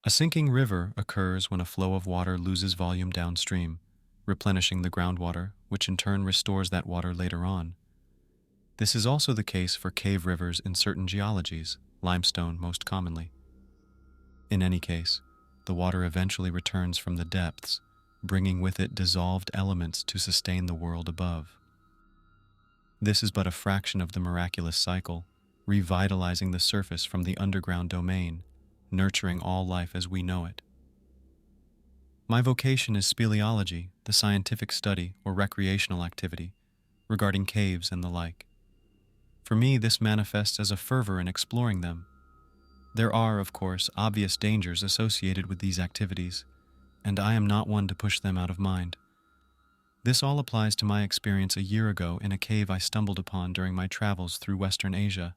A sinking river occurs when a flow of water loses volume downstream, replenishing the groundwater, which in turn restores that water later on. This is also the case for cave rivers in certain geologies, limestone most commonly. In any case, the water eventually returns from the depths, bringing with it dissolved elements to sustain the world above. This is but a fraction of the miraculous cycle, revitalizing the surface from the underground domain, nurturing all life as we know it. My vocation is speleology, the scientific study or recreational activity regarding caves and the like. For me, this manifests as a fervor in exploring them. There are, of course, obvious dangers associated with these activities, and I am not one to push them out of mind. This all applies to my experience a year ago in a cave I stumbled upon during my travels through Western Asia.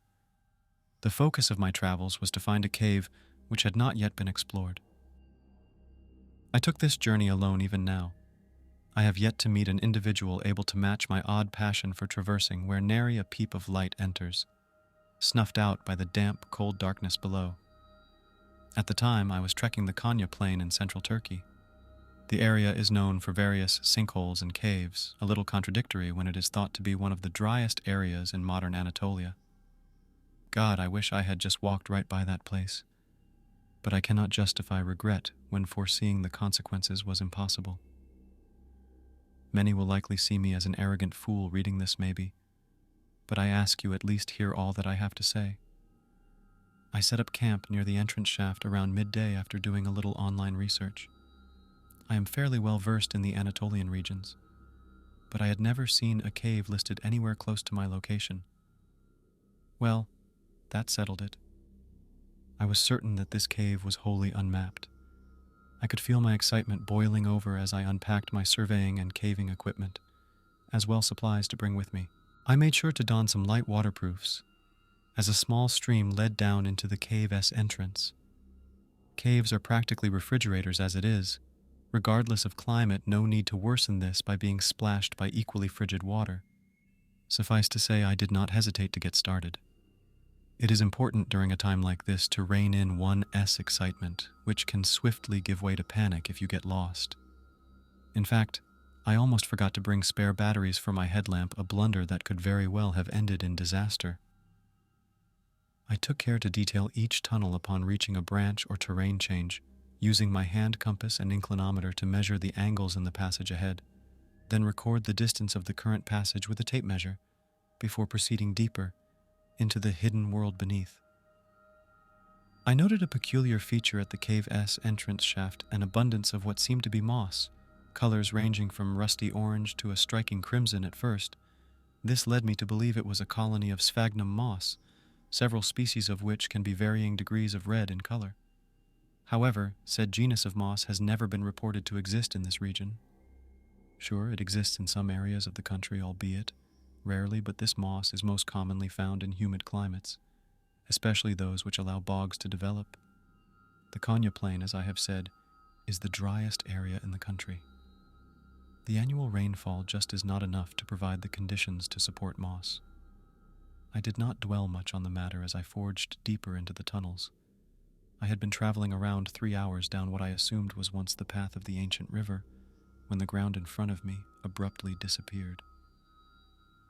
The focus of my travels was to find a cave which had not yet been explored. I took this journey alone even now. I have yet to meet an individual able to match my odd passion for traversing where nary a peep of light enters, snuffed out by the damp, cold darkness below. At the time, I was trekking the Konya Plain in central Turkey. The area is known for various sinkholes and caves, a little contradictory when it is thought to be one of the driest areas in modern Anatolia. God, I wish I had just walked right by that place. But I cannot justify regret when foreseeing the consequences was impossible. Many will likely see me as an arrogant fool reading this maybe, but I ask you at least hear all that I have to say. I set up camp near the entrance shaft around midday after doing a little online research. I am fairly well versed in the Anatolian regions, but I had never seen a cave listed anywhere close to my location. Well, that settled it. I was certain that this cave was wholly unmapped. I could feel my excitement boiling over as I unpacked my surveying and caving equipment, as well supplies to bring with me. I made sure to don some light waterproofs, as a small stream led down into the cave's entrance. Caves are practically refrigerators as it is. Regardless of climate, no need to worsen this by being splashed by equally frigid water. Suffice to say, I did not hesitate to get started. It is important during a time like this to rein in one's excitement, which can swiftly give way to panic if you get lost. In fact, I almost forgot to bring spare batteries for my headlamp, a blunder that could very well have ended in disaster. I took care to detail each tunnel upon reaching a branch or terrain change, using my hand compass and inclinometer to measure the angles in the passage ahead, then record the distance of the current passage with a tape measure, before proceeding deeper into the hidden world beneath. I noted a peculiar feature at the cave's entrance shaft, an abundance of what seemed to be moss, colors ranging from rusty orange to a striking crimson at first. This led me to believe it was a colony of sphagnum moss, several species of which can be varying degrees of red in color. However, said genus of moss has never been reported to exist in this region. Sure, it exists in some areas of the country, albeit rarely, but this moss is most commonly found in humid climates, especially those which allow bogs to develop. The Konya Plain, as I have said, is the driest area in the country. The annual rainfall just is not enough to provide the conditions to support moss. I did not dwell much on the matter as I forged deeper into the tunnels. I had been traveling around 3 hours down what I assumed was once the path of the ancient river, when the ground in front of me abruptly disappeared.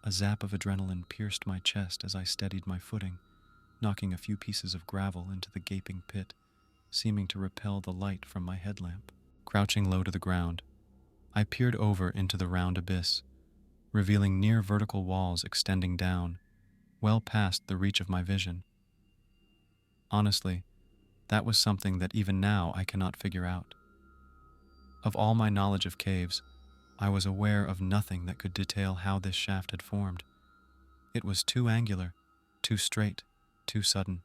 A zap of adrenaline pierced my chest as I steadied my footing, knocking a few pieces of gravel into the gaping pit, seeming to repel the light from my headlamp. Crouching low to the ground, I peered over into the round abyss, revealing near vertical walls extending down, well past the reach of my vision. Honestly, that was something that even now I cannot figure out. Of all my knowledge of caves, I was aware of nothing that could detail how this shaft had formed. It was too angular, too straight, too sudden.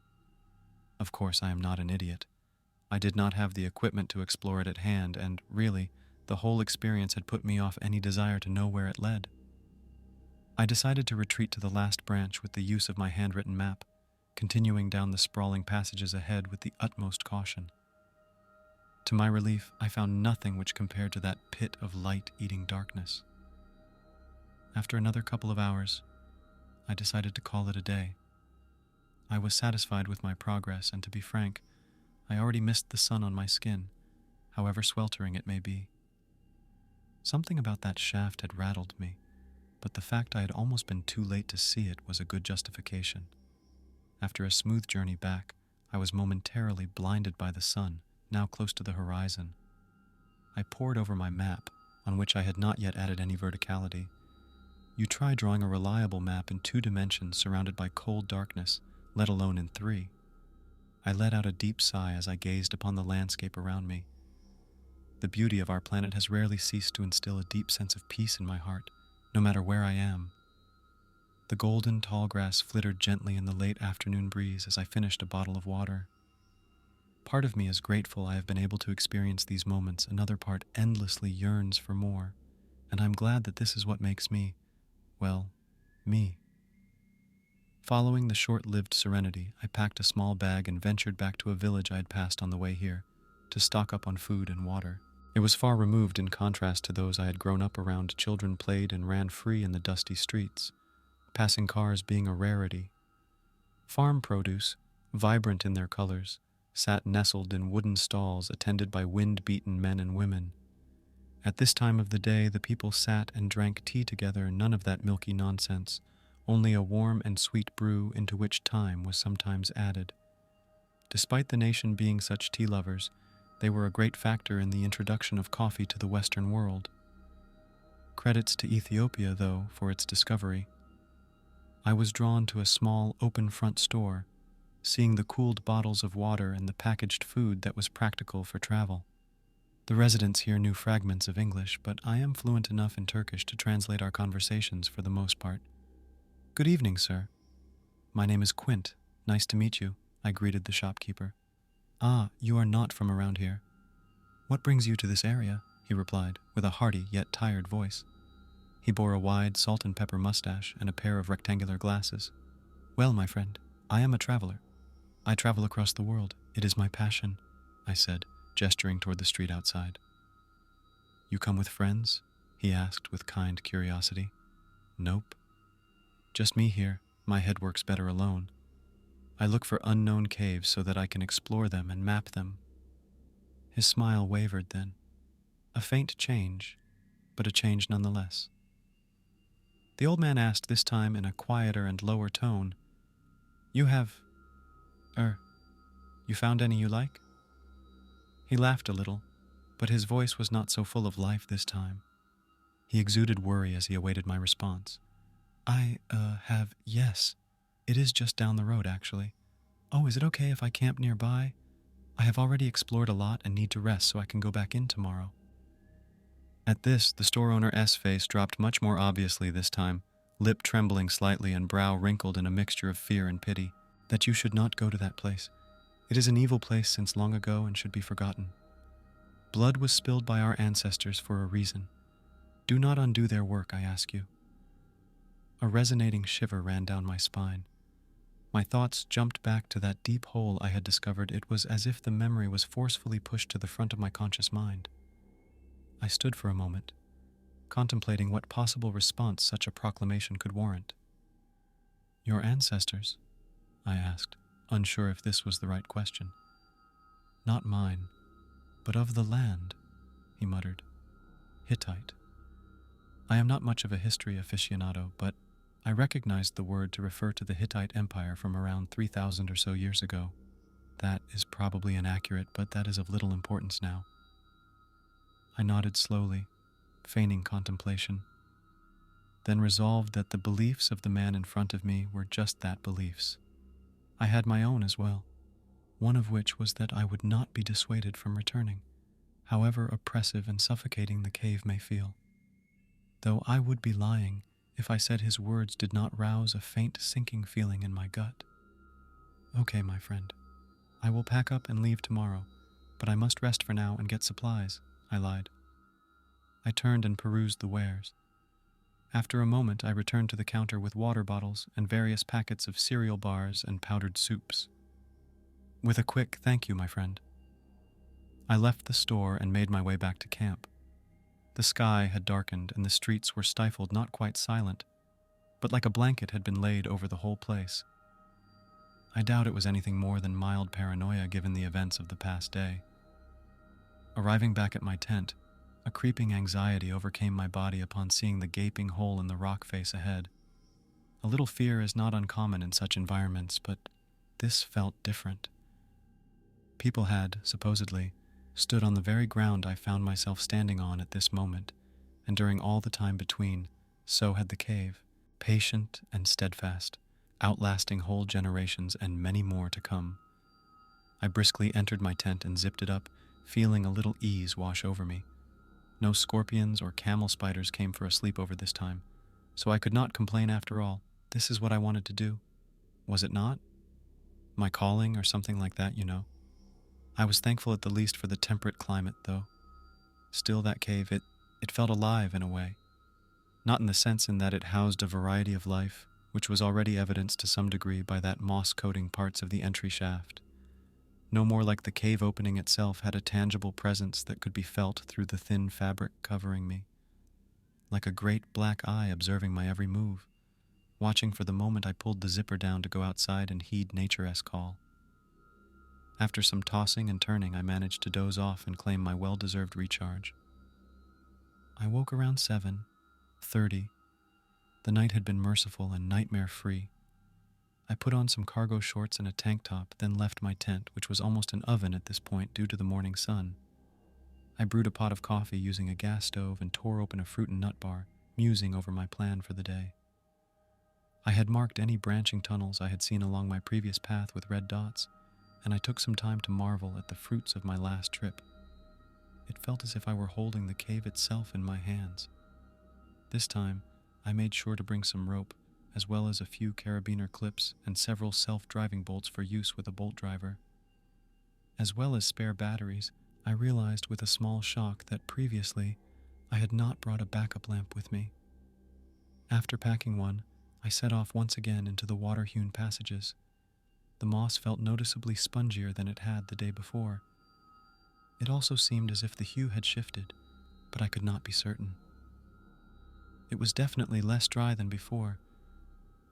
Of course, I am not an idiot. I did not have the equipment to explore it at hand, and really, the whole experience had put me off any desire to know where it led. I decided to retreat to the last branch with the use of my handwritten map, continuing down the sprawling passages ahead with the utmost caution. To my relief, I found nothing which compared to that pit of light-eating darkness. After another couple of hours, I decided to call it a day. I was satisfied with my progress, and to be frank, I already missed the sun on my skin, however sweltering it may be. Something about that shaft had rattled me, but the fact I had almost been too late to see it was a good justification. After a smooth journey back, I was momentarily blinded by the sun, now close to the horizon. I pored over my map, on which I had not yet added any verticality. You try drawing a reliable map in 2 dimensions surrounded by cold darkness, let alone in 3. I let out a deep sigh as I gazed upon the landscape around me. The beauty of our planet has rarely ceased to instill a deep sense of peace in my heart, no matter where I am. The golden tall grass flittered gently in the late afternoon breeze as I finished a bottle of water. Part of me is grateful I have been able to experience these moments, another part endlessly yearns for more, and I'm glad that this is what makes me, well, me. Following the short-lived serenity, I packed a small bag and ventured back to a village I had passed on the way here, to stock up on food and water. It was far removed in contrast to those I had grown up around. Children played and ran free in the dusty streets, passing cars being a rarity. Farm produce, vibrant in their colors, sat nestled in wooden stalls attended by wind-beaten men and women. At this time of the day, the people sat and drank tea together, none of that milky nonsense, only a warm and sweet brew into which time was sometimes added. Despite the nation being such tea lovers, they were a great factor in the introduction of coffee to the Western world. Credits to Ethiopia, though, for its discovery. I was drawn to a small, open front store, seeing the cooled bottles of water and the packaged food that was practical for travel. The residents here knew fragments of English, but I am fluent enough in Turkish to translate our conversations for the most part. "Good evening, sir. My name is Quint. Nice to meet you," I greeted the shopkeeper. "Ah, you are not from around here. What brings you to this area?" he replied, with a hearty yet tired voice. He bore a wide salt and pepper mustache and a pair of rectangular glasses. "Well, my friend, I am a traveler. I travel across the world. It is my passion," I said, gesturing toward the street outside. "You come with friends?" he asked with kind curiosity. "Nope. Just me here. My head works better alone. I look for unknown caves so that I can explore them and map them." His smile wavered then. A faint change, but a change nonetheless. The old man asked, this time in a quieter and lower tone, "You have, you found any you like?" He laughed a little, but his voice was not so full of life this time. He exuded worry as he awaited my response. "I, have, yes. It is just down the road, actually. Oh, is it okay if I camp nearby? I have already explored a lot and need to rest so I can go back in tomorrow." At this, the store owner's face dropped much more obviously this time, lip trembling slightly and brow wrinkled in a mixture of fear and pity. "That you should not go to that place. It is an evil place since long ago and should be forgotten. Blood was spilled by our ancestors for a reason. Do not undo their work, I ask you." A resonating shiver ran down my spine. My thoughts jumped back to that deep hole I had discovered. It was as if the memory was forcefully pushed to the front of my conscious mind. I stood for a moment, contemplating what possible response such a proclamation could warrant. "Your ancestors?" I asked, unsure if this was the right question. "Not mine, but of the land," he muttered. "Hittite." I am not much of a history aficionado, but I recognized the word to refer to the Hittite Empire from around 3,000 or so years ago. That is probably inaccurate, but that is of little importance now. I nodded slowly, feigning contemplation, then resolved that the beliefs of the man in front of me were just that, beliefs. I had my own as well, one of which was that I would not be dissuaded from returning, however oppressive and suffocating the cave may feel. Though I would be lying if I said his words did not rouse a faint sinking feeling in my gut. "Okay, my friend. I will pack up and leave tomorrow, but I must rest for now and get supplies," I lied. I turned and perused the wares. After a moment, I returned to the counter with water bottles and various packets of cereal bars and powdered soups. With a quick "thank you, my friend," I left the store and made my way back to camp. The sky had darkened and the streets were stifled, not quite silent, but like a blanket had been laid over the whole place. I doubt it was anything more than mild paranoia given the events of the past day. Arriving back at my tent, a creeping anxiety overcame my body upon seeing the gaping hole in the rock face ahead. A little fear is not uncommon in such environments, but this felt different. People had, supposedly, stood on the very ground I found myself standing on at this moment, and during all the time between, so had the cave, patient and steadfast, outlasting whole generations and many more to come. I briskly entered my tent and zipped it up, feeling a little ease wash over me. No scorpions or camel spiders came for a sleepover this time, so I could not complain after all. This is what I wanted to do. Was it not? My calling or something like that, you know. I was thankful at the least for the temperate climate, though. Still, that cave, it felt alive in a way. Not in the sense in that it housed a variety of life, which was already evidenced to some degree by that moss-coating parts of the entry shaft. No more like the cave opening itself had a tangible presence that could be felt through the thin fabric covering me. Like a great black eye observing my every move, watching for the moment I pulled the zipper down to go outside and heed nature's call. After some tossing and turning, I managed to doze off and claim my well-deserved recharge. I woke around 7:30. The night had been merciful and nightmare-free. I put on some cargo shorts and a tank top, then left my tent, which was almost an oven at this point due to the morning sun. I brewed a pot of coffee using a gas stove and tore open a fruit and nut bar, musing over my plan for the day. I had marked any branching tunnels I had seen along my previous path with red dots, and I took some time to marvel at the fruits of my last trip. It felt as if I were holding the cave itself in my hands. This time, I made sure to bring some rope, as well as a few carabiner clips and several self-driving bolts for use with a bolt driver. As well as spare batteries, I realized with a small shock that previously I had not brought a backup lamp with me. After packing one, I set off once again into the water-hewn passages. The moss felt noticeably spongier than it had the day before. It also seemed as if the hue had shifted, but I could not be certain. It was definitely less dry than before,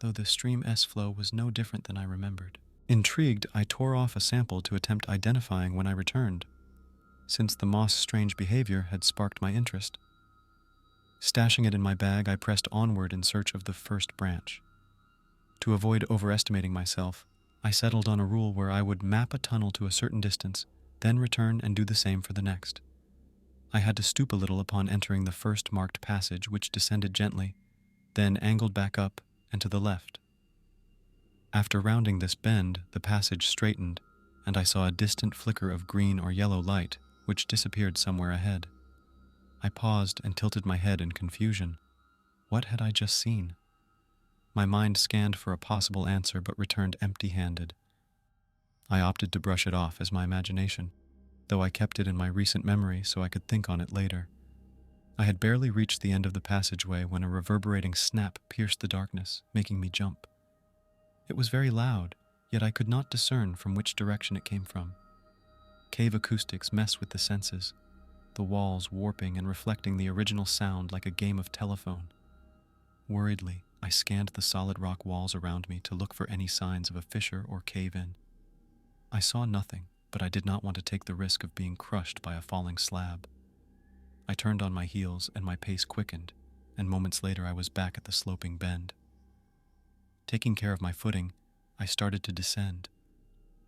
though the stream's flow was no different than I remembered. Intrigued, I tore off a sample to attempt identifying when I returned, since the moss' strange behavior had sparked my interest. Stashing it in my bag, I pressed onward in search of the first branch. To avoid overestimating myself, I settled on a rule where I would map a tunnel to a certain distance, then return and do the same for the next. I had to stoop a little upon entering the first marked passage, which descended gently, then angled back up and to the left. After rounding this bend, the passage straightened, and I saw a distant flicker of green or yellow light, which disappeared somewhere ahead. I paused and tilted my head in confusion. What had I just seen? My mind scanned for a possible answer but returned empty-handed. I opted to brush it off as my imagination, though I kept it in my recent memory so I could think on it later. I had barely reached the end of the passageway when a reverberating snap pierced the darkness, making me jump. It was very loud, yet I could not discern from which direction it came from. Cave acoustics mess with the senses, the walls warping and reflecting the original sound like a game of telephone. Worriedly, I scanned the solid rock walls around me to look for any signs of a fissure or cave-in. I saw nothing, but I did not want to take the risk of being crushed by a falling slab. I turned on my heels and my pace quickened, and moments later I was back at the sloping bend. Taking care of my footing, I started to descend,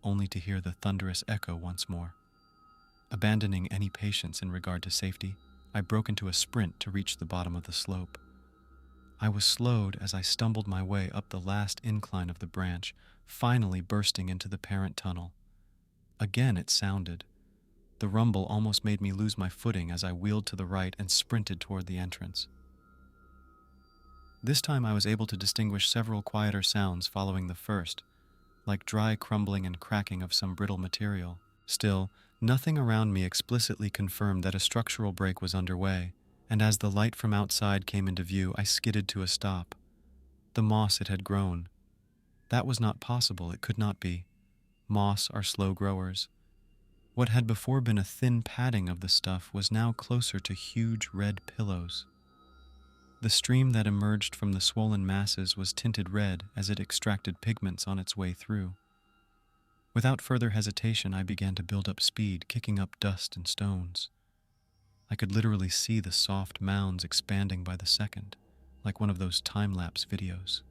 only to hear the thunderous echo once more. Abandoning any patience in regard to safety, I broke into a sprint to reach the bottom of the slope. I was slowed as I stumbled my way up the last incline of the branch, finally bursting into the parent tunnel. Again it sounded. The rumble almost made me lose my footing as I wheeled to the right and sprinted toward the entrance. This time I was able to distinguish several quieter sounds following the first, like dry crumbling and cracking of some brittle material. Still, nothing around me explicitly confirmed that a structural break was underway, and as the light from outside came into view, I skidded to a stop. The moss it had grown. That was not possible, it could not be. Moss are slow growers. What had before been a thin padding of the stuff was now closer to huge red pillows. The stream that emerged from the swollen masses was tinted red as it extracted pigments on its way through. Without further hesitation, I began to build up speed, kicking up dust and stones. I could literally see the soft mounds expanding by the second, like one of those time-lapse videos.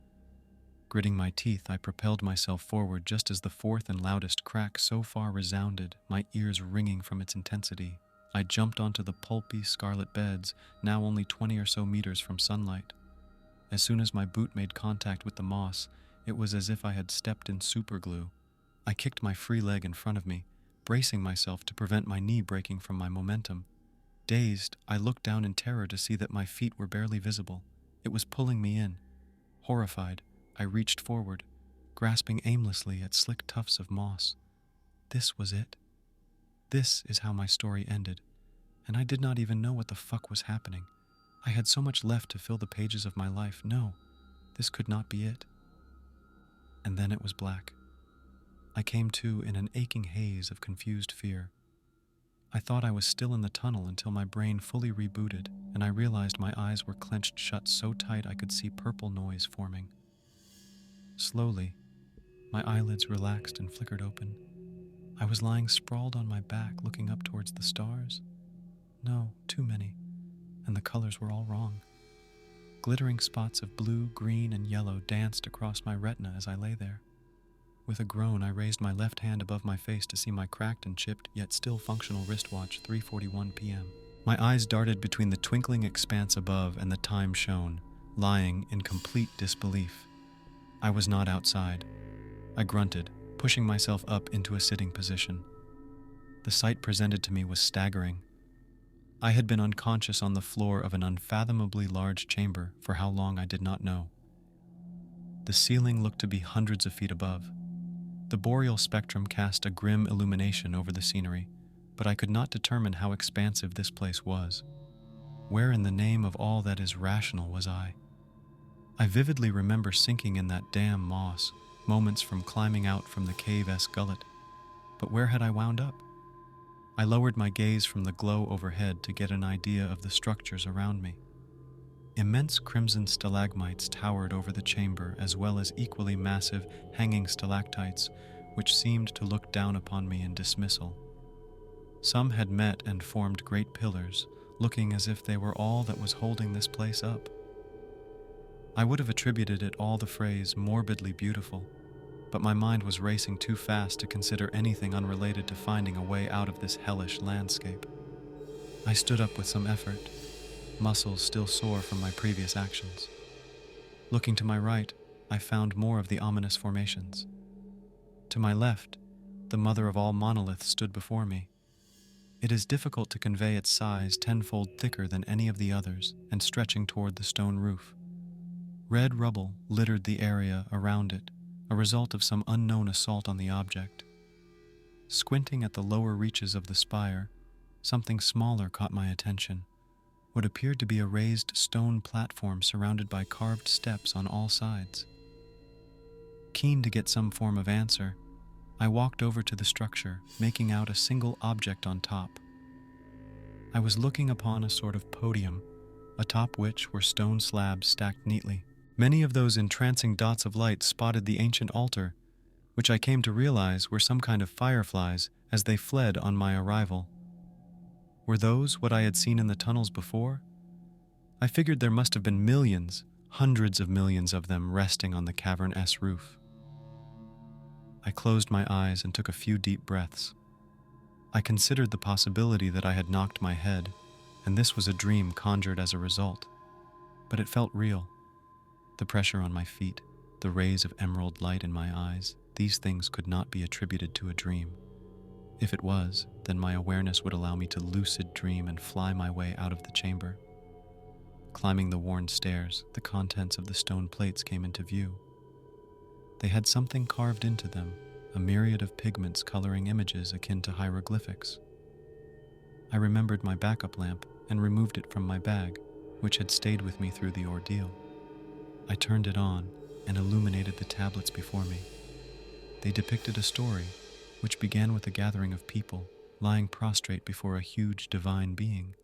Gritting my teeth, I propelled myself forward just as the fourth and loudest crack so far resounded, my ears ringing from its intensity. I jumped onto the pulpy scarlet beds, now only 20 or so meters from sunlight. As soon as my boot made contact with the moss, it was as if I had stepped in superglue. I kicked my free leg in front of me, bracing myself to prevent my knee breaking from my momentum. Dazed, I looked down in terror to see that my feet were barely visible. It was pulling me in. Horrified, I reached forward, grasping aimlessly at slick tufts of moss. This was it. This is how my story ended, and I did not even know what the fuck was happening. I had so much left to fill the pages of my life. No, this could not be it. And then it was black. I came to in an aching haze of confused fear. I thought I was still in the tunnel until my brain fully rebooted, and I realized my eyes were clenched shut so tight I could see purple noise forming. Slowly, my eyelids relaxed and flickered open. I was lying sprawled on my back, looking up towards the stars. No, too many, and the colors were all wrong. Glittering spots of blue, green, and yellow danced across my retina as I lay there. With a groan, I raised my left hand above my face to see my cracked and chipped, yet still functional wristwatch, 3:41 p.m. My eyes darted between the twinkling expanse above and the time shown, lying in complete disbelief. I was not outside. I grunted, pushing myself up into a sitting position. The sight presented to me was staggering. I had been unconscious on the floor of an unfathomably large chamber for how long I did not know. The ceiling looked to be hundreds of feet above. The boreal spectrum cast a grim illumination over the scenery, but I could not determine how expansive this place was. Where in the name of all that is rational was I? I vividly remember sinking in that damn moss, moments from climbing out from the cave-esque gullet. But where had I wound up? I lowered my gaze from the glow overhead to get an idea of the structures around me. Immense crimson stalagmites towered over the chamber, as well as equally massive hanging stalactites, which seemed to look down upon me in dismissal. Some had met and formed great pillars, looking as if they were all that was holding this place up. I would have attributed it all the phrase morbidly beautiful, but my mind was racing too fast to consider anything unrelated to finding a way out of this hellish landscape. I stood up with some effort, muscles still sore from my previous actions. Looking to my right, I found more of the ominous formations. To my left, the mother of all monoliths stood before me. It is difficult to convey its size, tenfold thicker than any of the others and stretching toward the stone roof. Red rubble littered the area around it, a result of some unknown assault on the object. Squinting at the lower reaches of the spire, something smaller caught my attention. What appeared to be a raised stone platform surrounded by carved steps on all sides. Keen to get some form of answer, I walked over to the structure, making out a single object on top. I was looking upon a sort of podium, atop which were stone slabs stacked neatly. Many of those entrancing dots of light spotted the ancient altar, which I came to realize were some kind of fireflies as they fled on my arrival. Were those what I had seen in the tunnels before? I figured there must have been millions, hundreds of millions of them resting on the cavern-esque roof. I closed my eyes and took a few deep breaths. I considered the possibility that I had knocked my head, and this was a dream conjured as a result. But it felt real. The pressure on my feet, the rays of emerald light in my eyes, these things could not be attributed to a dream. If it was, then my awareness would allow me to lucid dream and fly my way out of the chamber. Climbing the worn stairs, the contents of the stone plates came into view. They had something carved into them, a myriad of pigments coloring images akin to hieroglyphics. I remembered my backup lamp and removed it from my bag, which had stayed with me through the ordeal. I turned it on and illuminated the tablets before me. They depicted a story, which began with a gathering of people lying prostrate before a huge divine being.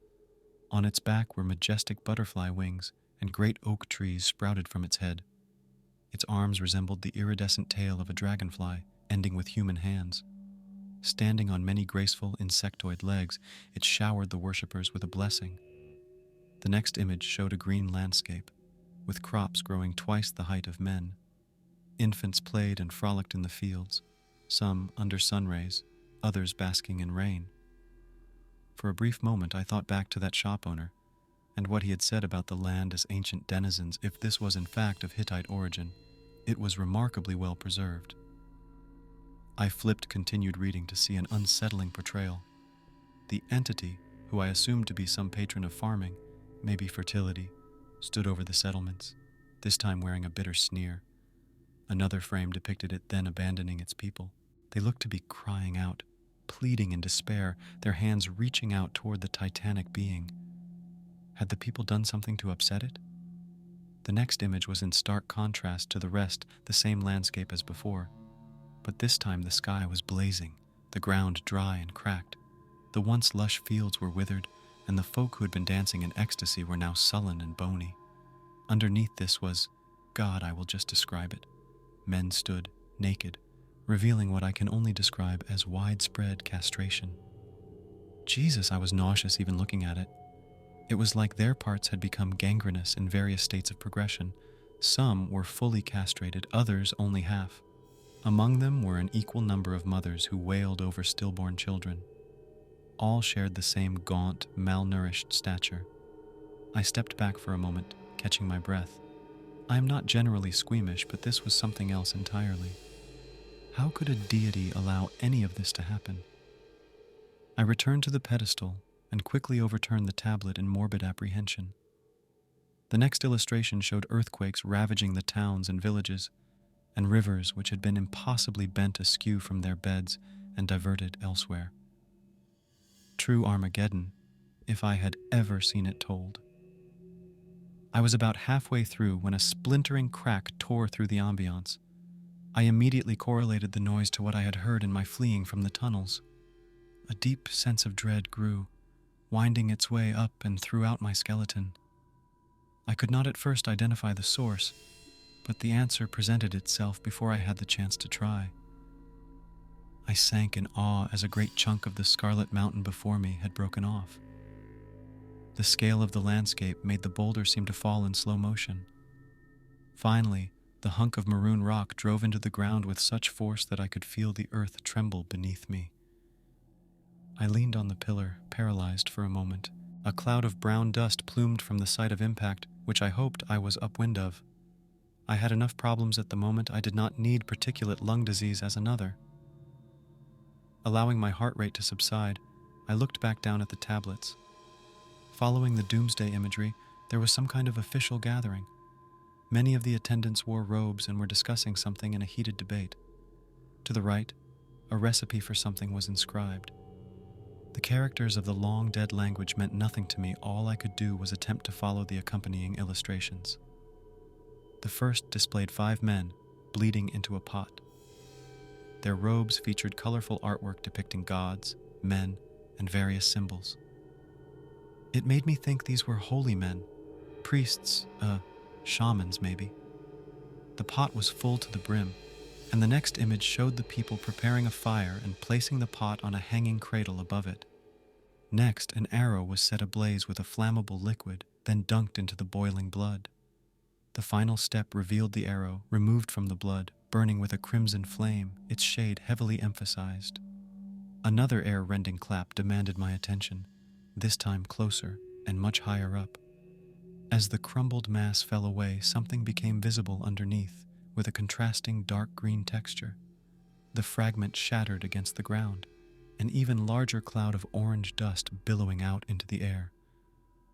On its back were majestic butterfly wings, and great oak trees sprouted from its head. Its arms resembled the iridescent tail of a dragonfly, ending with human hands. Standing on many graceful insectoid legs, it showered the worshippers with a blessing. The next image showed a green landscape, with crops growing twice the height of men. Infants played and frolicked in the fields, some under sun rays, others basking in rain. For a brief moment I thought back to that shop owner, and what he had said about the land as ancient denizens. If this was in fact of Hittite origin, it was remarkably well preserved. I flipped continued reading to see an unsettling portrayal. The entity, who I assumed to be some patron of farming, maybe fertility, stood over the settlements, this time wearing a bitter sneer. Another frame depicted it then abandoning its people. They looked to be crying out, pleading in despair, their hands reaching out toward the titanic being. Had the people done something to upset it? The next image was in stark contrast to the rest, the same landscape as before. But this time the sky was blazing, the ground dry and cracked. The once lush fields were withered, and the folk who had been dancing in ecstasy were now sullen and bony. Underneath this was, God, I will just describe it. Men stood, naked, revealing what I can only describe as widespread castration. Jesus, I was nauseous even looking at it. It was like their parts had become gangrenous in various states of progression. Some were fully castrated, others only half. Among them were an equal number of mothers who wailed over stillborn children. All shared the same gaunt, malnourished stature. I stepped back for a moment, catching my breath. I am not generally squeamish, but this was something else entirely. How could a deity allow any of this to happen? I returned to the pedestal and quickly overturned the tablet in morbid apprehension. The next illustration showed earthquakes ravaging the towns and villages, and rivers which had been impossibly bent askew from their beds and diverted elsewhere. True Armageddon, if I had ever seen it told. I was about halfway through when a splintering crack tore through the ambiance. I immediately correlated the noise to what I had heard in my fleeing from the tunnels. A deep sense of dread grew, winding its way up and throughout my skeleton. I could not at first identify the source, but the answer presented itself before I had the chance to try. I sank in awe as a great chunk of the scarlet mountain before me had broken off. The scale of the landscape made the boulder seem to fall in slow motion. Finally, the hunk of maroon rock drove into the ground with such force that I could feel the earth tremble beneath me. I leaned on the pillar, paralyzed for a moment. A cloud of brown dust plumed from the site of impact, which I hoped I was upwind of. I had enough problems at the moment. I did not need particulate lung disease as another. Allowing my heart rate to subside, I looked back down at the tablets. Following the doomsday imagery, there was some kind of official gathering. Many of the attendants wore robes and were discussing something in a heated debate. To the right, a recipe for something was inscribed. The characters of the long-dead language meant nothing to me. All I could do was attempt to follow the accompanying illustrations. The first displayed 5 men, bleeding into a pot. Their robes featured colorful artwork depicting gods, men, and various symbols. It made me think these were holy men, priests, shamans maybe. The pot was full to the brim, and the next image showed the people preparing a fire and placing the pot on a hanging cradle above it. Next, an arrow was set ablaze with a flammable liquid, then dunked into the boiling blood. The final step revealed the arrow, removed from the blood, burning with a crimson flame, its shade heavily emphasized. Another air-rending clap demanded my attention, this time closer and much higher up. As the crumbled mass fell away, something became visible underneath, with a contrasting dark green texture. The fragment shattered against the ground, an even larger cloud of orange dust billowing out into the air.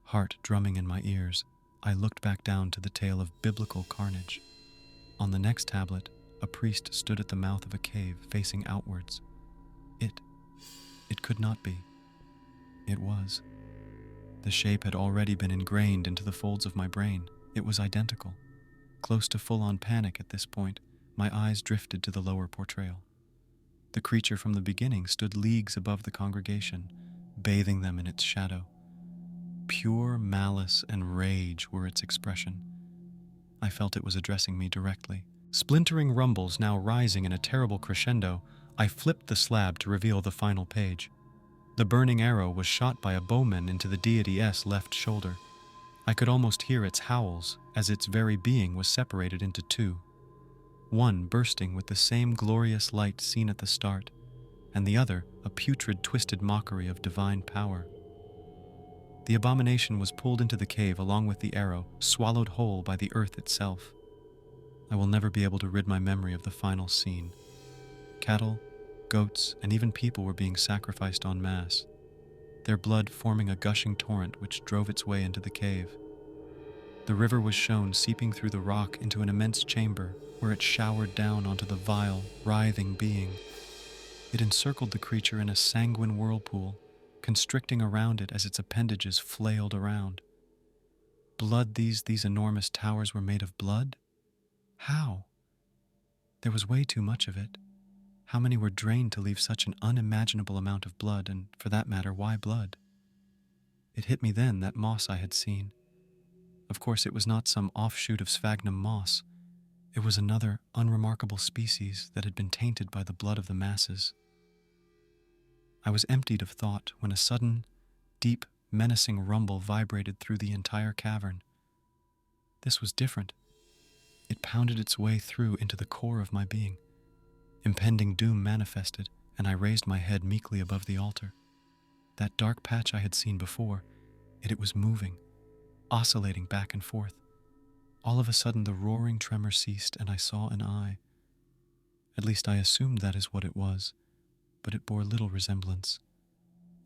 Heart drumming in my ears, I looked back down to the tale of biblical carnage. On the next tablet, a priest stood at the mouth of a cave facing outwards. It could not be. It was. The shape had already been ingrained into the folds of my brain. It was identical. Close to full-on panic at this point, my eyes drifted to the lower portrayal. The creature from the beginning stood leagues above the congregation, bathing them in its shadow. Pure malice and rage were its expression. I felt it was addressing me directly, Splintering rumbles now rising in a terrible crescendo, I flipped the slab to reveal the final page. The burning arrow was shot by a bowman into the deity's left shoulder. I could almost hear its howls as its very being was separated into two, one bursting with the same glorious light seen at the start, and the other a putrid, twisted mockery of divine power. The abomination was pulled into the cave along with the arrow, swallowed whole by the earth itself. I will never be able to rid my memory of the final scene. Cattle, goats, and even people were being sacrificed en masse, their blood forming a gushing torrent which drove its way into the cave. The river was shown seeping through the rock into an immense chamber where it showered down onto the vile, writhing being. It encircled the creature in a sanguine whirlpool, constricting around it as its appendages flailed around. Blood, these enormous towers were made of blood? How? There was way too much of it. How many were drained to leave such an unimaginable amount of blood, and for that matter, why blood? It hit me then, that moss I had seen. Of course, it was not some offshoot of sphagnum moss. It was another unremarkable species that had been tainted by the blood of the masses. I was emptied of thought when a sudden, deep, menacing rumble vibrated through the entire cavern. This was different. It pounded its way through into the core of my being. Impending doom manifested, and I raised my head meekly above the altar. That dark patch I had seen before, it was moving, oscillating back and forth. All of a sudden the roaring tremor ceased, and I saw an eye. At least I assumed that is what it was, but it bore little resemblance.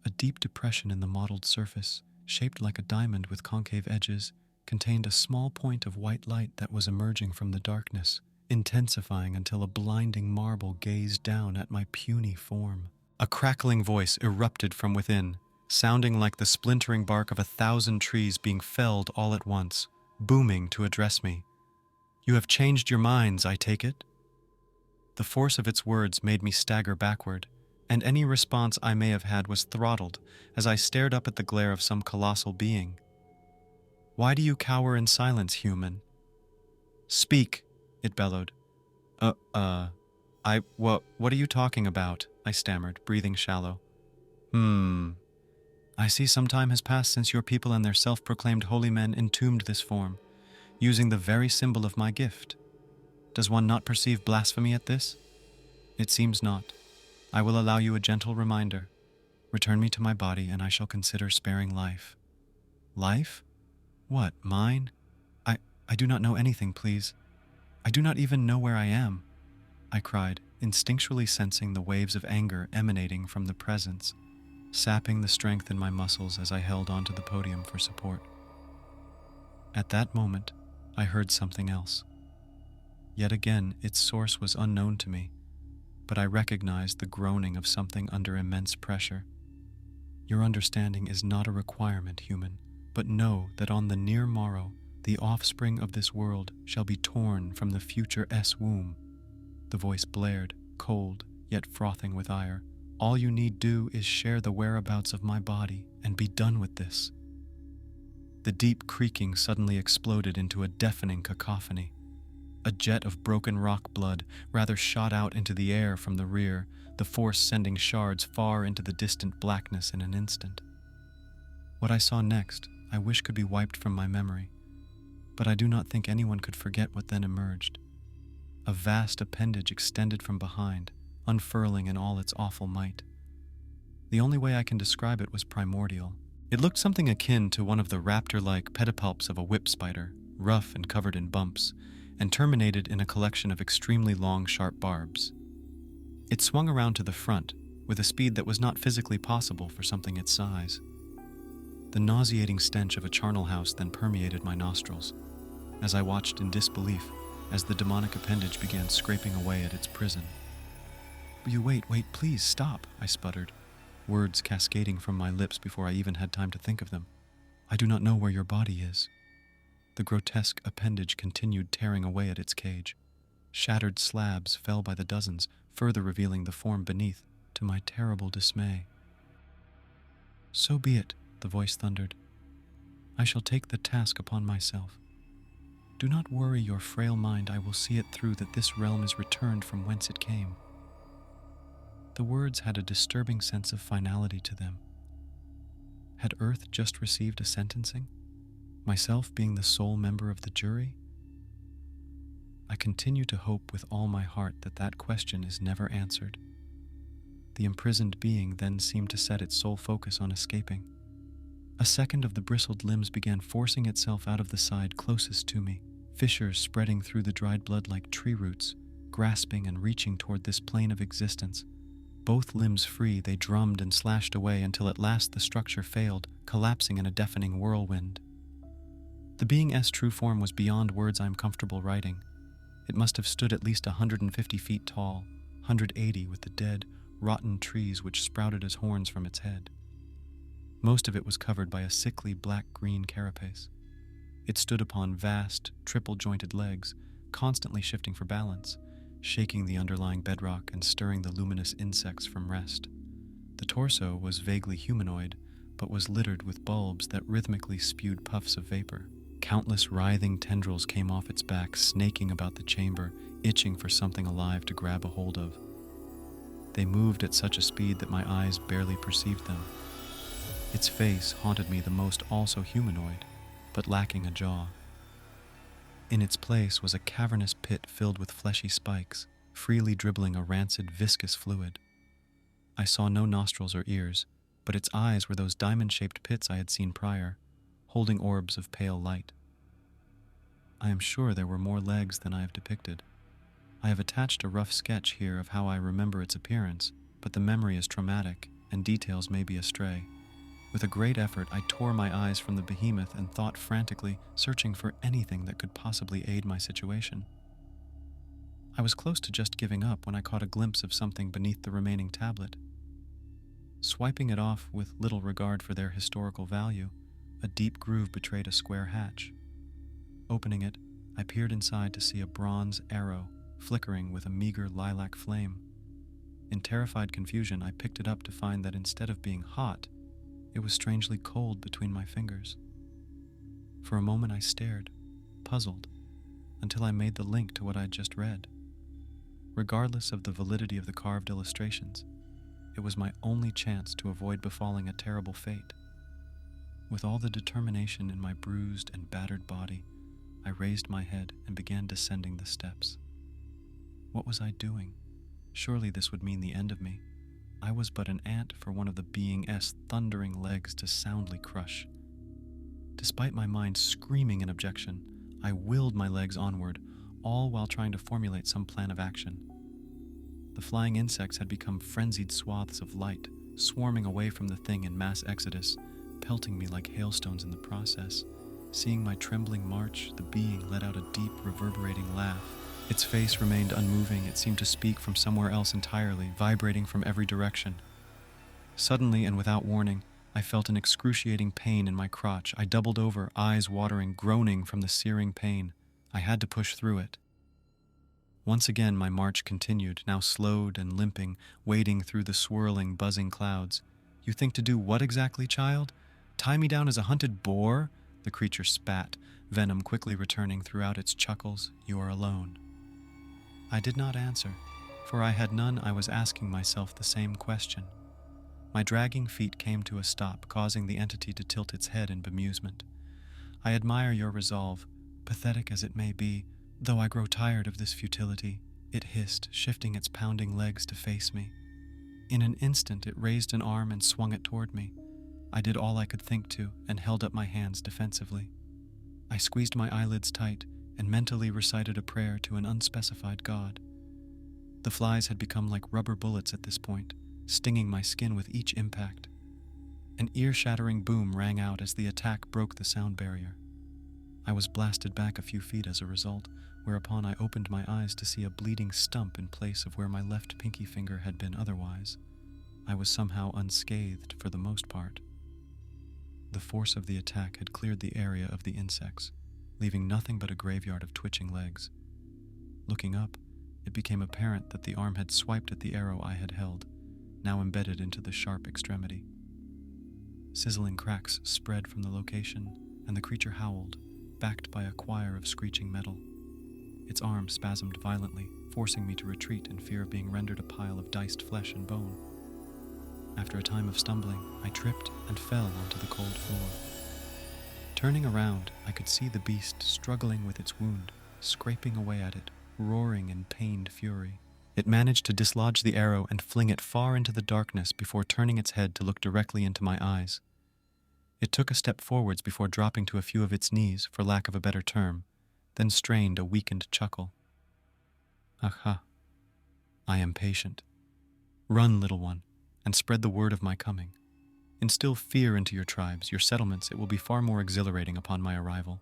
A deep depression in the mottled surface, shaped like a diamond with concave edges, contained a small point of white light that was emerging from the darkness, intensifying until a blinding marble gazed down at my puny form. A crackling voice erupted from within, sounding like the splintering bark of 1,000 trees being felled all at once, booming to address me. "You have changed your minds, I take it?" The force of its words made me stagger backward, and any response I may have had was throttled as I stared up at the glare of some colossal being. "Why do you cower in silence, human?" "Speak," it bellowed. What are you talking about?" I stammered, breathing shallow. I see some time has passed since your people and their self-proclaimed holy men entombed this form, using the very symbol of my gift. Does one not perceive blasphemy at this? It seems not. I will allow you a gentle reminder. Return me to my body, and I shall consider sparing life." "Life? What, mine? I do not know anything, please. I do not even know where I am," I cried, instinctually sensing the waves of anger emanating from the presence, sapping the strength in my muscles as I held onto the podium for support. At that moment, I heard something else. Yet again, its source was unknown to me, but I recognized the groaning of something under immense pressure. "Your understanding is not a requirement, human, but know that on the near morrow, the offspring of this world shall be torn from the future womb." The voice blared, cold, yet frothing with ire. "All you need do is share the whereabouts of my body and be done with this." The deep creaking suddenly exploded into a deafening cacophony. A jet of broken rock blood rather shot out into the air from the rear, the force sending shards far into the distant blackness in an instant. What I saw next, I wish could be wiped from my memory, but I do not think anyone could forget what then emerged. A vast appendage extended from behind, unfurling in all its awful might. The only way I can describe it was primordial. It looked something akin to one of the raptor-like pedipalps of a whip spider, rough and covered in bumps, and terminated in a collection of extremely long, sharp barbs. It swung around to the front, with a speed that was not physically possible for something its size. The nauseating stench of a charnel house then permeated my nostrils, as I watched in disbelief as the demonic appendage began scraping away at its prison. Wait, please, stop," I sputtered, words cascading from my lips before I even had time to think of them. "I do not know where your body is." The grotesque appendage continued tearing away at its cage. Shattered slabs fell by the dozens, further revealing the form beneath, to my terrible dismay. "So be it," the voice thundered. "I shall take the task upon myself. Do not worry your frail mind, I will see it through that this realm is returned from whence it came. The words had a disturbing sense of finality to them. Had Earth just received a sentencing? Myself being the sole member of the jury? I continue to hope with all my heart that that question is never answered. The imprisoned being then seemed to set its sole focus on escaping. A second of the bristled limbs began forcing itself out of the side closest to me, fissures spreading through the dried blood like tree roots, grasping and reaching toward this plane of existence. Both limbs free, they drummed and slashed away until at last the structure failed, collapsing in a deafening whirlwind. The being's true form was beyond words I am comfortable writing. It must have stood at least 150 feet tall, 180 with the dead, rotten trees which sprouted as horns from its head. Most of it was covered by a sickly black-green carapace. It stood upon vast, triple-jointed legs, constantly shifting for balance, shaking the underlying bedrock and stirring the luminous insects from rest. The torso was vaguely humanoid, but was littered with bulbs that rhythmically spewed puffs of vapor. Countless writhing tendrils came off its back, snaking about the chamber, itching for something alive to grab a hold of. They moved at such a speed that my eyes barely perceived them. Its face haunted me the most, also humanoid, but lacking a jaw. In its place was a cavernous pit filled with fleshy spikes, freely dribbling a rancid, viscous fluid. I saw no nostrils or ears, but its eyes were those diamond-shaped pits I had seen prior, holding orbs of pale light. I am sure there were more legs than I have depicted. I have attached a rough sketch here of how I remember its appearance, but the memory is traumatic, and details may be astray. With a great effort, I tore my eyes from the behemoth and thought frantically, searching for anything that could possibly aid my situation. I was close to just giving up when I caught a glimpse of something beneath the remaining tablet. Swiping it off with little regard for their historical value, a deep groove betrayed a square hatch. Opening it, I peered inside to see a bronze arrow flickering with a meager lilac flame. In terrified confusion, I picked it up to find that instead of being hot, it was strangely cold between my fingers. For a moment I stared, puzzled, until I made the link to what I'd just read. Regardless of the validity of the carved illustrations, it was my only chance to avoid befalling a terrible fate. With all the determination in my bruised and battered body, I raised my head and began descending the steps. What was I doing? Surely this would mean the end of me. I was but an ant for one of the being's thundering legs to soundly crush. Despite my mind screaming in objection, I willed my legs onward, all while trying to formulate some plan of action. The flying insects had become frenzied swaths of light, swarming away from the thing in mass exodus, pelting me like hailstones in the process. Seeing my trembling march, the being let out a deep, reverberating laugh. Its face remained unmoving. It seemed to speak from somewhere else entirely, vibrating from every direction. Suddenly and without warning, I felt an excruciating pain in my crotch. I doubled over, eyes watering, groaning from the searing pain. I had to push through it. Once again my march continued, now slowed and limping, wading through the swirling, buzzing clouds. You think to do what exactly, child? Tie me down as a hunted boar? The creature spat, venom quickly returning throughout its chuckles. You are alone. I did not answer, for I had none. I was asking myself the same question. My dragging feet came to a stop, causing the entity to tilt its head in bemusement. I admire your resolve, pathetic as it may be, though I grow tired of this futility, it hissed, shifting its pounding legs to face me. In an instant it raised an arm and swung it toward me. I did all I could think to, and held up my hands defensively. I squeezed my eyelids tight, and mentally recited a prayer to an unspecified god. The flies had become like rubber bullets at this point, stinging my skin with each impact. An ear-shattering boom rang out as the attack broke the sound barrier. I was blasted back a few feet as a result, whereupon I opened my eyes to see a bleeding stump in place of where my left pinky finger had been otherwise. I was somehow unscathed for the most part. The force of the attack had cleared the area of the insects, leaving nothing but a graveyard of twitching legs. Looking up, it became apparent that the arm had swiped at the arrow I had held, now embedded into the sharp extremity. Sizzling cracks spread from the location, and the creature howled, backed by a choir of screeching metal. Its arm spasmed violently, forcing me to retreat in fear of being rendered a pile of diced flesh and bone. After a time of stumbling, I tripped and fell onto the cold floor. Turning around, I could see the beast struggling with its wound, scraping away at it, roaring in pained fury. It managed to dislodge the arrow and fling it far into the darkness before turning its head to look directly into my eyes. It took a step forwards before dropping to a few of its knees, for lack of a better term, then strained a weakened chuckle. Aha! I am patient. Run, little one, and spread the word of my coming. Instill fear into your tribes, your settlements. It will be far more exhilarating upon my arrival.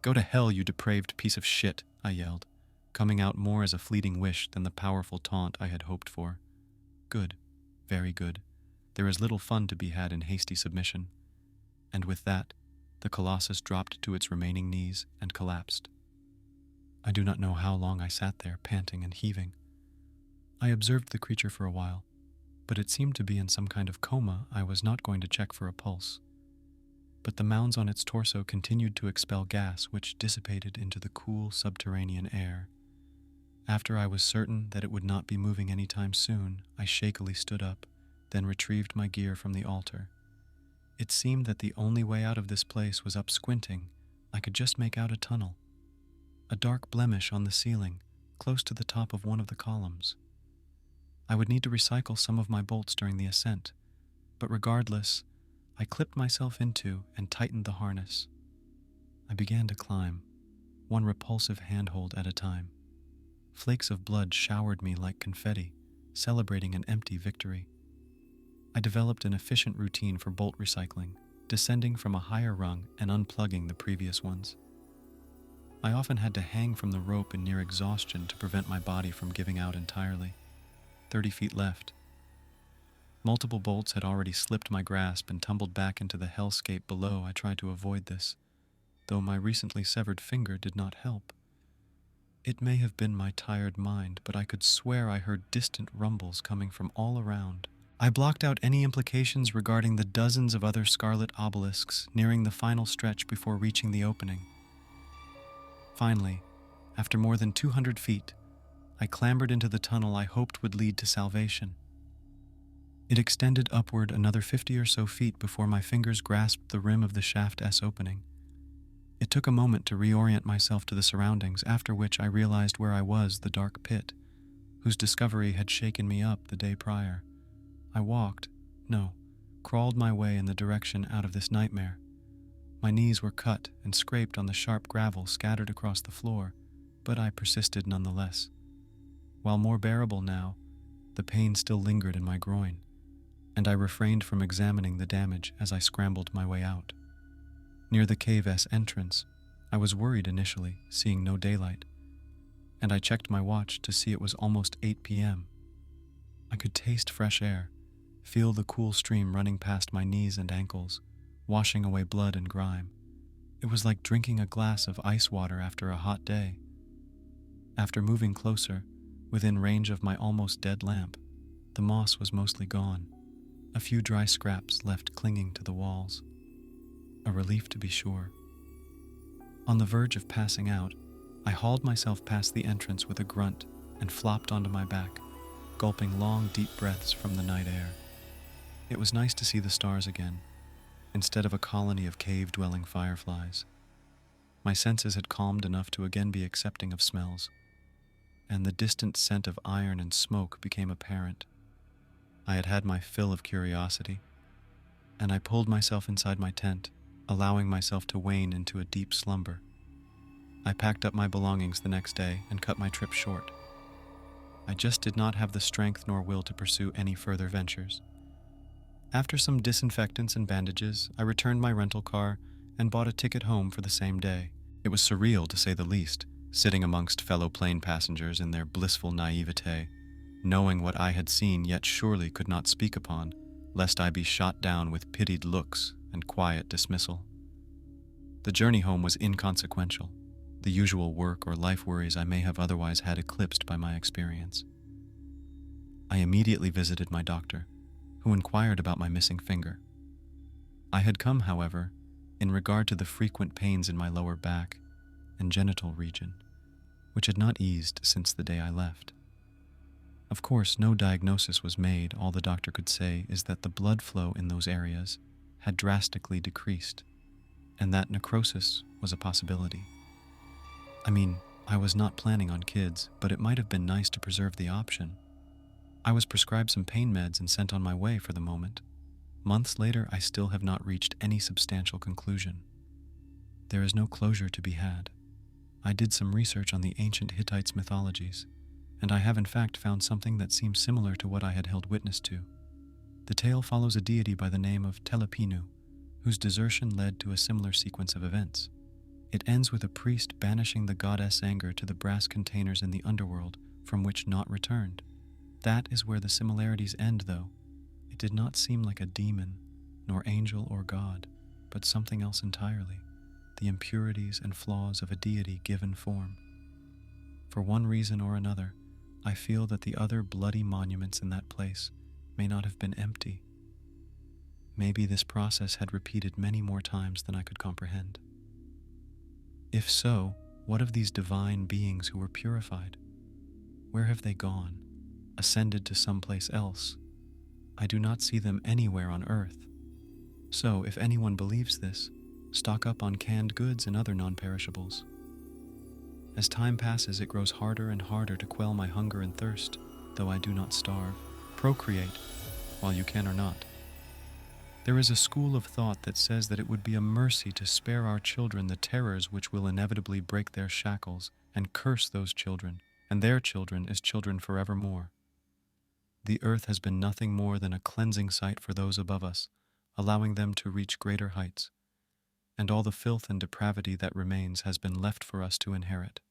Go to hell, you depraved piece of shit, I yelled, coming out more as a fleeting wish than the powerful taunt I had hoped for. Good, very good. There is little fun to be had in hasty submission. And with that, the colossus dropped to its remaining knees and collapsed. I do not know how long I sat there, panting and heaving. I observed the creature for a while, but it seemed to be in some kind of coma. I was not going to check for a pulse. But the mounds on its torso continued to expel gas, which dissipated into the cool subterranean air. After I was certain that it would not be moving any time soon, I shakily stood up, then retrieved my gear from the altar. It seemed that the only way out of this place was up squinting. I could just make out a tunnel. A dark blemish on the ceiling, close to the top of one of the columns. I would need to recycle some of my bolts during the ascent, but regardless, I clipped myself into and tightened the harness. I began to climb, one repulsive handhold at a time. Flakes of blood showered me like confetti, celebrating an empty victory. I developed an efficient routine for bolt recycling, descending from a higher rung and unplugging the previous ones. I often had to hang from the rope in near exhaustion to prevent my body from giving out entirely. 30 feet left. Multiple bolts had already slipped my grasp and tumbled back into the hellscape below. I tried to avoid this, though my recently severed finger did not help. It may have been my tired mind, but I could swear I heard distant rumbles coming from all around. I blocked out any implications regarding the dozens of other scarlet obelisks nearing the final stretch before reaching the opening. Finally, after more than 200 feet, I clambered into the tunnel I hoped would lead to salvation. It extended upward another 50 or so feet before my fingers grasped the rim of the shaft S opening. It took a moment to reorient myself to the surroundings, after which I realized where I was, the dark pit, whose discovery had shaken me up the day prior. I crawled my way in the direction out of this nightmare. My knees were cut and scraped on the sharp gravel scattered across the floor, but I persisted nonetheless. While more bearable now, the pain still lingered in my groin, and I refrained from examining the damage as I scrambled my way out. Near the cave's entrance, I was worried initially, seeing no daylight, and I checked my watch to see it was almost 8 p.m. I could taste fresh air, feel the cool stream running past my knees and ankles, washing away blood and grime. It was like drinking a glass of ice water after a hot day. After moving closer, within range of my almost dead lamp, the moss was mostly gone, a few dry scraps left clinging to the walls. A relief to be sure. On the verge of passing out, I hauled myself past the entrance with a grunt and flopped onto my back, gulping long, deep breaths from the night air. It was nice to see the stars again, instead of a colony of cave-dwelling fireflies. My senses had calmed enough to again be accepting of smells, and the distant scent of iron and smoke became apparent. I had had my fill of curiosity, and I pulled myself inside my tent, allowing myself to wane into a deep slumber. I packed up my belongings the next day and cut my trip short. I just did not have the strength nor will to pursue any further ventures. After some disinfectants and bandages, I returned my rental car and bought a ticket home for the same day. It was surreal, to say the least, sitting amongst fellow plane passengers in their blissful naivete, knowing what I had seen yet surely could not speak upon, lest I be shot down with pitied looks and quiet dismissal. The journey home was inconsequential, the usual work or life worries I may have otherwise had eclipsed by my experience. I immediately visited my doctor, who inquired about my missing finger. I had come, however, in regard to the frequent pains in my lower back and genital region, which had not eased since the day I left. Of course, no diagnosis was made. All the doctor could say is that the blood flow in those areas had drastically decreased, and that necrosis was a possibility. I mean, I was not planning on kids, but it might have been nice to preserve the option. I was prescribed some pain meds and sent on my way for the moment. Months later, I still have not reached any substantial conclusion. There is no closure to be had. I did some research on the ancient Hittites' mythologies, and I have in fact found something that seems similar to what I had held witness to. The tale follows a deity by the name of Telepinu, whose desertion led to a similar sequence of events. It ends with a priest banishing the goddess Anger to the brass containers in the underworld from which naught returned. That is where the similarities end, though. It did not seem like a demon, nor angel or god, but something else entirely, the impurities and flaws of a deity given form. For one reason or another, I feel that the other bloody monuments in that place may not have been empty. Maybe this process had repeated many more times than I could comprehend. If so, what of these divine beings who were purified? Where have they gone? Ascended to someplace else? I do not see them anywhere on earth. So, if anyone believes this, stock up on canned goods and other non-perishables. As time passes, it grows harder and harder to quell my hunger and thirst, though I do not starve. Procreate, while you can or not. There is a school of thought that says that it would be a mercy to spare our children the terrors which will inevitably break their shackles and curse those children, and their children as children forevermore. The earth has been nothing more than a cleansing site for those above us, allowing them to reach greater heights, and all the filth and depravity that remains has been left for us to inherit.